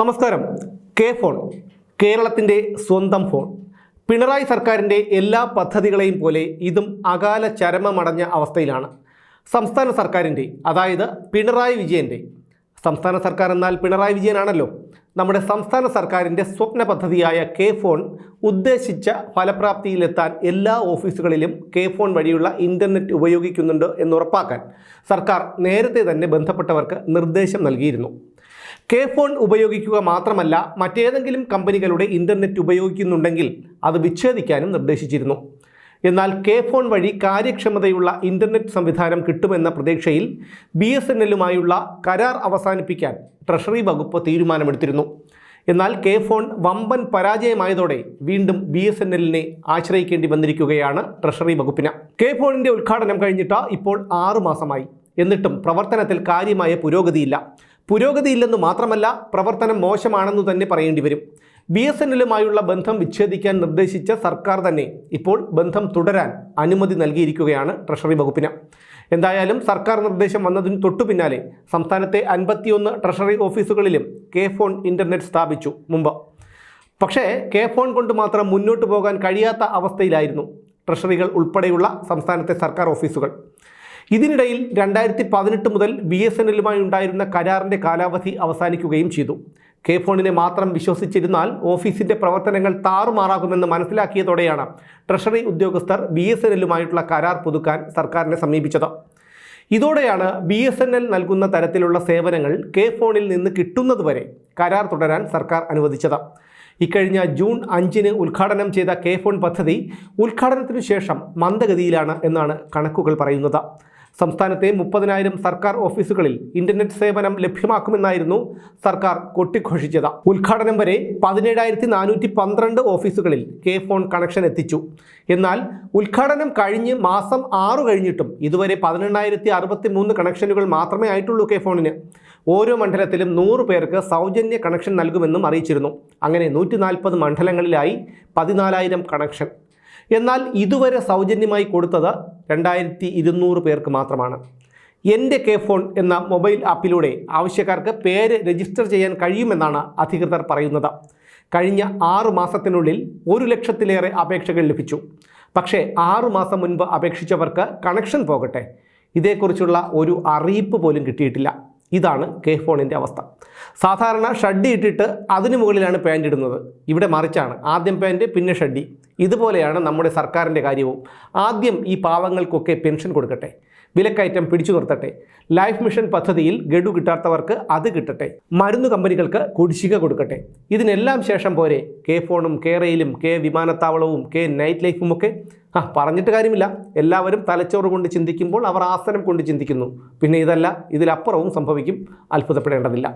നമസ്കാരം. K phone കേരളത്തിൻ്റെ സ്വന്തം ഫോൺ. പിണറായി സർക്കാരിൻ്റെ എല്ലാ പദ്ധതികളെയും പോലെ ഇതും അകാല ചരമമടഞ്ഞ അവസ്ഥയിലാണ്. സംസ്ഥാന സർക്കാരിൻ്റെ, അതായത് പിണറായി വിജയൻ്റെ, സംസ്ഥാന സർക്കാർ എന്നാൽ പിണറായി വിജയനാണല്ലോ, നമ്മുടെ സംസ്ഥാന സർക്കാരിൻ്റെ സ്വപ്ന പദ്ധതിയായ കെ ഫോൺ ഉദ്ദേശിച്ച ഫലപ്രാപ്തിയിലെത്താൻ എല്ലാ ഓഫീസുകളിലും കെ ഫോൺ വഴിയുള്ള ഇൻ്റർനെറ്റ് ഉപയോഗിക്കുന്നുണ്ട് എന്നുറപ്പാക്കാൻ സർക്കാർ നേരത്തെ തന്നെ ബന്ധപ്പെട്ടവർക്ക് നിർദ്ദേശം നൽകിയിരുന്നു. കെ ഫോൺ ഉപയോഗിക്കുക മാത്രമല്ല, മറ്റേതെങ്കിലും കമ്പനികളുടെ ഇൻ്റർനെറ്റ് ഉപയോഗിക്കുന്നുണ്ടെങ്കിൽ അത് വിച്ഛേദിക്കാനും നിർദ്ദേശിച്ചിരുന്നു. എന്നാൽ കെ ഫോൺ വഴി കാര്യക്ഷമതയുള്ള ഇൻ്റർനെറ്റ് സംവിധാനം കിട്ടുമെന്ന പ്രതീക്ഷയിൽ BSNLുമായുള്ള കരാർ അവസാനിപ്പിക്കാൻ ട്രഷറി വകുപ്പ് തീരുമാനമെടുത്തിരുന്നു. എന്നാൽ കെ ഫോൺ വമ്പൻ പരാജയമായതോടെ വീണ്ടും BSNLനെ ആശ്രയിക്കേണ്ടി വന്നിരിക്കുകയാണ് ട്രഷറി വകുപ്പിന്. കെ ഫോണിൻ്റെ ഉദ്ഘാടനം കഴിഞ്ഞിട്ട് ഇപ്പോൾ 6 മാസമായി. എന്നിട്ടും പ്രവർത്തനത്തിൽ കാര്യമായ പുരോഗതിയില്ലെന്നു മാത്രമല്ല, പ്രവർത്തനം മോശമാണെന്നു തന്നെ പറയേണ്ടി വരും. BSNLുമായുള്ള ബന്ധം വിച്ഛേദിക്കാൻ നിർദ്ദേശിച്ച സർക്കാർ തന്നെ ഇപ്പോൾ ബന്ധം തുടരാൻ അനുമതി നൽകിയിരിക്കുകയാണ് ട്രഷറി വകുപ്പിന്. എന്തായാലും സർക്കാർ നിർദ്ദേശം വന്നതിന് തൊട്ടു പിന്നാലെ സംസ്ഥാനത്തെ 51 ട്രഷറി ഓഫീസുകളിലും കെ ഫോൺ ഇൻ്റർനെറ്റ് സ്ഥാപിച്ചു മുമ്പ്. പക്ഷേ കെ ഫോൺ കൊണ്ട് മാത്രം മുന്നോട്ട് പോകാൻ കഴിയാത്ത അവസ്ഥയിലായിരുന്നു ട്രഷറികൾ ഉൾപ്പെടെയുള്ള സംസ്ഥാനത്തെ സർക്കാർ ഓഫീസുകൾ. ഇതിനിടയിൽ 2018 മുതൽ BSNLുമായി ഉണ്ടായിരുന്ന കരാറിൻ്റെ കാലാവധി അവസാനിക്കുകയും ചെയ്തു. കെ ഫോണിനെ മാത്രം വിശ്വസിച്ചിരുന്നാൽ ഓഫീസിൻ്റെ പ്രവർത്തനങ്ങൾ താറുമാറാകുമെന്ന് മനസ്സിലാക്കിയതോടെയാണ് ട്രഷറി ഉദ്യോഗസ്ഥർ BSNLുമായിട്ടുള്ള കരാർ പുതുക്കാൻ സർക്കാരിനെ സമീപിച്ചത്. ഇതോടെയാണ് BSNL നൽകുന്ന തരത്തിലുള്ള സേവനങ്ങൾ കെ ഫോണിൽ നിന്ന് കിട്ടുന്നതുവരെ കരാർ തുടരാൻ സർക്കാർ അനുവദിച്ചത്. ഇക്കഴിഞ്ഞ ജൂൺ 5-ന് ഉദ്ഘാടനം ചെയ്ത കെ ഫോൺ പദ്ധതി ഉദ്ഘാടനത്തിനു ശേഷം മന്ദഗതിയിലാണ് എന്നാണ് കണക്കുകൾ പറയുന്നത്. സംസ്ഥാനത്തെ 30,000 സർക്കാർ ഓഫീസുകളിൽ ഇൻ്റർനെറ്റ് സേവനം ലഭ്യമാക്കുമെന്നായിരുന്നു സർക്കാർ കൊട്ടിഘോഷിച്ചത്. ഉദ്ഘാടനം വരെ 17,412 ഓഫീസുകളിൽ കെ ഫോൺ കണക്ഷൻ എത്തിച്ചു. എന്നാൽ ഉദ്ഘാടനം കഴിഞ്ഞ് മാസം 6 കഴിഞ്ഞിട്ടും ഇതുവരെ 18,063 കണക്ഷനുകൾ മാത്രമേ ആയിട്ടുള്ളൂ കെ ഫോണിന്. ഓരോ മണ്ഡലത്തിലും 100 പേർക്ക് സൗജന്യ കണക്ഷൻ നൽകുമെന്നും അറിയിച്ചിരുന്നു. അങ്ങനെ 140 മണ്ഡലങ്ങളിലായി 14,000 കണക്ഷൻ. എന്നാൽ ഇതുവരെ സൗജന്യമായി കൊടുത്തത് 2,200 പേർക്ക് മാത്രമാണ്. എൻ്റെ കെ ഫോൺ എന്ന മൊബൈൽ ആപ്പിലൂടെ ആവശ്യക്കാർക്ക് പേര് രജിസ്റ്റർ ചെയ്യാൻ കഴിയുമെന്നാണ് അധികൃതർ പറയുന്നത്. കഴിഞ്ഞ 6 മാസത്തിനുള്ളിൽ 1 ലക്ഷത്തിലേറെ അപേക്ഷകൾ ലഭിച്ചു. പക്ഷേ 6 മാസം മുൻപ് അപേക്ഷിച്ചവർക്ക് കണക്ഷൻ പോകട്ടെ, ഇതേക്കുറിച്ചുള്ള ഒരു അറിയിപ്പ് പോലും കിട്ടിയിട്ടില്ല. ഇതാണ് കെ ഫോണിൻ്റെ അവസ്ഥ. സാധാരണ ഷഡ്ഡി ഇട്ടിട്ട് അതിനു മുകളിലാണ് പാൻറ് ഇടുന്നത്. ഇവിടെ മറിച്ചാണ്, ആദ്യം പാൻറ് പിന്നെ ഷഡ്ഡി. ഇതുപോലെയാണ് നമ്മുടെ സർക്കാരിൻ്റെ കാര്യവും. ആദ്യം ഈ പാവങ്ങൾക്കൊക്കെ പെൻഷൻ കൊടുക്കട്ടെ, വിലക്കയറ്റം പിടിച്ചു നിർത്തട്ടെ, ലൈഫ് മിഷൻ പദ്ധതിയിൽ ഗഡു കിട്ടാത്തവർക്ക് അത് കിട്ടട്ടെ, മരുന്ന് കമ്പനികൾക്ക് കുടിശ്ശിക കൊടുക്കട്ടെ. ഇതിനെല്ലാം ശേഷം പോരെ കെ ഫോണും കെ റെയിലും കെ വിമാനത്താവളവും കെ നൈറ്റ് ലൈഫും ഒക്കെ? പറഞ്ഞിട്ട് കാര്യമില്ല. എല്ലാവരും തലച്ചോറ് കൊണ്ട് ചിന്തിക്കുമ്പോൾ അവർ ആസനം കൊണ്ട് ചിന്തിക്കുന്നു. പിന്നെ ഇതിലപ്പുറവും സംഭവിക്കും. അത്ഭുതപ്പെടേണ്ടതില്ല.